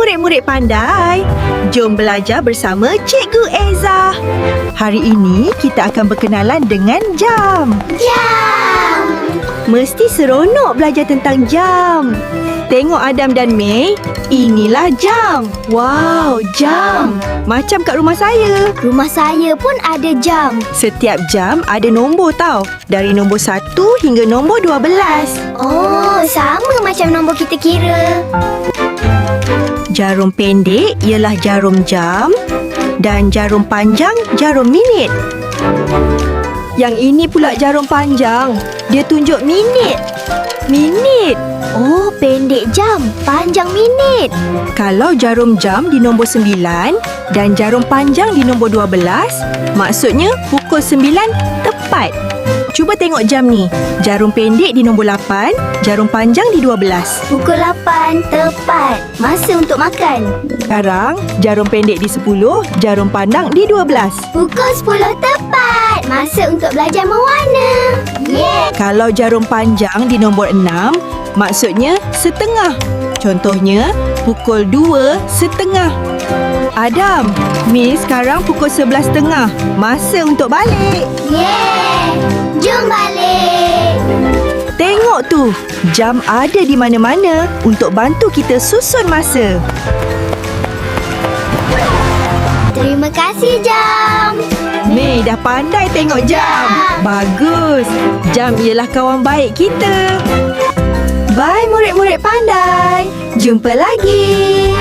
murid-murid pandai. Jom belajar bersama Cikgu Eza. Hari ini kita akan berkenalan dengan jam. Jam! Mesti seronok belajar tentang jam. Tengok Adam dan May, inilah jam. Wow, jam. Macam kat rumah saya. Rumah saya pun ada jam. Setiap jam ada nombor tau. Dari nombor 1 hingga nombor 12. Oh, sama macam nombor kita kira. Jarum pendek ialah jarum jam dan jarum panjang jarum minit. Yang ini pula jarum panjang. Dia tunjuk minit. Minit. Oh, pendek jam, panjang minit. Kalau jarum jam di nombor 9 dan jarum panjang di nombor 12, maksudnya pukul 9 tepat. Cuba tengok jam ni. Jarum pendek di nombor 8, jarum panjang di 12. Pukul 8 tepat. Masa untuk makan. Sekarang, jarum pendek di 10, jarum pandang di 12. Pukul 10 tepat. Masa untuk belajar mewarna. Yeay! Kalau jarum panjang di nombor 6, maksudnya setengah. Contohnya, pukul 2:30. Adam, Miss sekarang pukul 11:30. Masa untuk balik. Yeay! Jom balik. Tengok tu, jam ada di mana-mana untuk bantu kita susun masa. Terima kasih, jam. May dah pandai tengok jam. Bagus. Jam ialah kawan baik kita. Bye murid-murid pandai. Jumpa lagi.